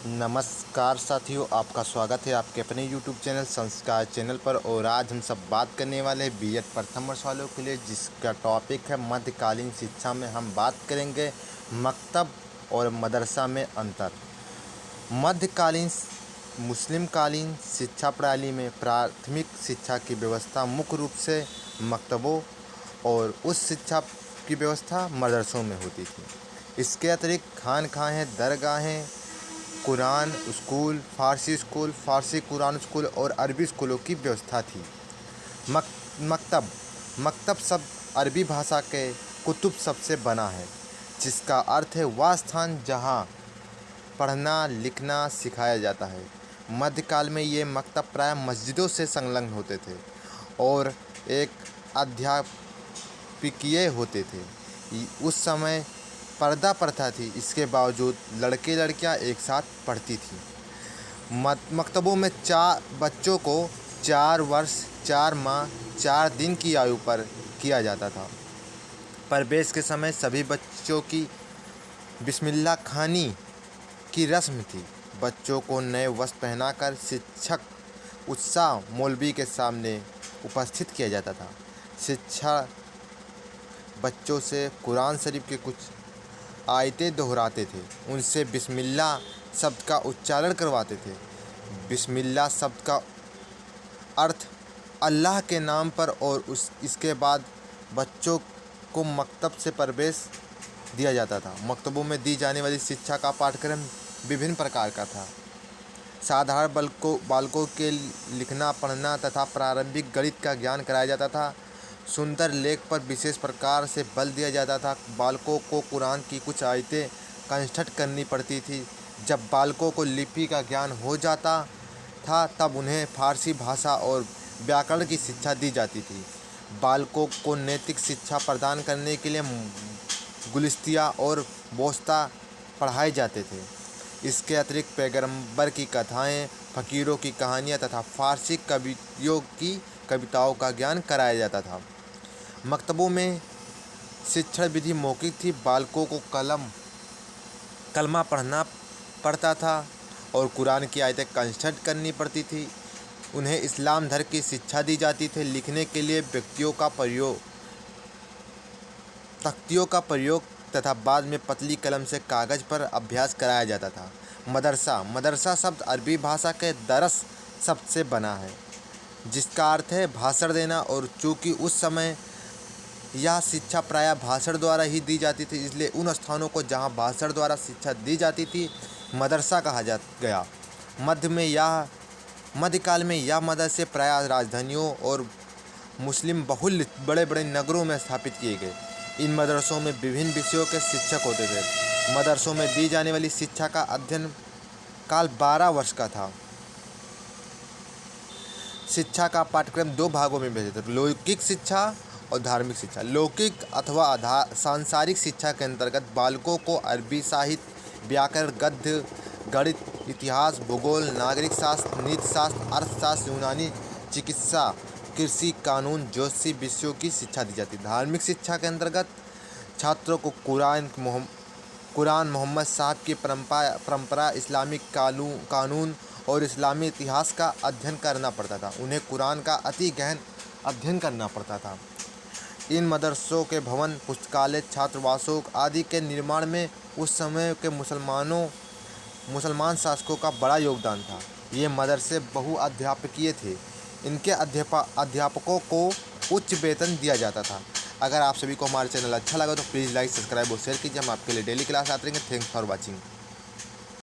नमस्कार साथियों, आपका स्वागत है आपके अपने YouTube चैनल संस्कार चैनल पर। और आज हम सब बात करने वाले हैं बीएड प्रथम वर्ष वालों के लिए, जिसका टॉपिक है मध्यकालीन शिक्षा में हम बात करेंगे मकतब और मदरसा में अंतर। मध्यकालीन मुस्लिम कालीन शिक्षा प्रणाली में प्राथमिक शिक्षा की व्यवस्था मुख्य रूप से मकतबों और उस शिक्षा की व्यवस्था मदरसों में होती थी। इसके अतिरिक्त खानकाहें, दरगाहें, कुरान स्कूल, फ़ारसी कुरान स्कूल और अरबी स्कूलों की व्यवस्था थी। मकतब मकतब शब्द अरबी भाषा के कुतुब शब्द से बना है, जिसका अर्थ है वह स्थान जहाँ पढ़ना लिखना सिखाया जाता है। मध्यकाल में ये मकतब प्राय मस्जिदों से संलग्न होते थे और एक अध्यापकीय होते थे। उस समय पर्दा प्रथा थी, इसके बावजूद लड़के लड़कियां एक साथ पढ़ती थी। मकतबों में बच्चों को 4 वर्ष 4 माह 4 दिन की आयु पर किया जाता था। प्रवेश के समय सभी बच्चों की बिस्मिल्लाह खानी की रस्म थी। बच्चों को नए वस्त्र पहनाकर शिक्षक उत्साह मौलवी के सामने उपस्थित किया जाता था। शिक्षा बच्चों से कुरान शरीफ के कुछ आयतें दोहराते थे, उनसे बिस्मिल्लाह शब्द का उच्चारण करवाते थे। बिस्मिल्लाह शब्द का अर्थ अल्लाह के नाम पर, और इसके बाद बच्चों को मकतब से प्रवेश दिया जाता था। मकतबों में दी जाने वाली शिक्षा का पाठ्यक्रम विभिन्न प्रकार का था। साधारण बालकों के लिखना पढ़ना तथा प्रारंभिक गणित का ज्ञान कराया जाता था। सुंदर लेख पर विशेष प्रकार से बल दिया जाता था। बालकों को कुरान की कुछ आयतें कंठस्थ करनी पड़ती थी। जब बालकों को लिपि का ज्ञान हो जाता था, तब उन्हें फारसी भाषा और व्याकरण की शिक्षा दी जाती थी। बालकों को नैतिक शिक्षा प्रदान करने के लिए गुलिस्तिया और बोस्ता पढ़ाए जाते थे। इसके अतिरिक्त पैगंबर की कथाएँ, फ़कीरों की कहानियाँ तथा फारसी कवियों की कविताओं का ज्ञान कराया जाता था। मकतबों में शिक्षण विधि मौखिक थी। बालकों को कलमा पढ़ना पड़ता था और कुरान की आयतें कंठस्थ करनी पड़ती थी। उन्हें इस्लाम धर्म की शिक्षा दी जाती थी। लिखने के लिए तख्तियों का प्रयोग तथा बाद में पतली कलम से कागज़ पर अभ्यास कराया जाता था। मदरसा शब्द अरबी भाषा के दरस शब्द से बना है, जिसका अर्थ है भाषण देना, और चूँकि उस समय यह शिक्षा प्रायः भाषण द्वारा ही दी जाती थी, इसलिए उन स्थानों को जहाँ भाषण द्वारा शिक्षा दी जाती थी मदरसा कहा गया। मध्यकाल में यह मदरसे प्रायः राजधानियों और मुस्लिम बहुल बड़े बड़े नगरों में स्थापित किए गए। इन मदरसों में विभिन्न विषयों के शिक्षक होते थे। मदरसों में दी जाने वाली शिक्षा का अध्ययन काल 12 वर्ष का था। शिक्षा का पाठ्यक्रम 2 भागों में विभाजित है, लौकिक शिक्षा और धार्मिक शिक्षा। लौकिक अथवा सांसारिक शिक्षा के अंतर्गत बालकों को अरबी साहित्य, व्याकरण, गद्य, गणित, इतिहास, भूगोल, नागरिक शास्त्र, नीतिशास्त्र, अर्थशास्त्र, यूनानी, चिकित्सा, कृषि, कानून, ज्योतिषी विषयों की शिक्षा दी जाती है। धार्मिक शिक्षा के अंतर्गत छात्रों को कुरान, मोहम्मद साहब की परंपरा, इस्लामिक कानून और इस्लामी इतिहास का अध्ययन करना पड़ता था। उन्हें कुरान का अति गहन अध्ययन करना पड़ता था। इन मदरसों के भवन, पुस्तकालय, छात्रावासों आदि के निर्माण में उस समय के मुसलमान शासकों का बड़ा योगदान था। ये मदरसे बहुअध्यापकीय थे। इनके अध्यापकों को उच्च वेतन दिया जाता था। अगर आप सभी को हमारा चैनल अच्छा लगा तो प्लीज़ लाइक, सब्सक्राइब और शेयर कीजिए। हम आपके लिए डेली क्लास आते रहेंगे। Thanks for watching.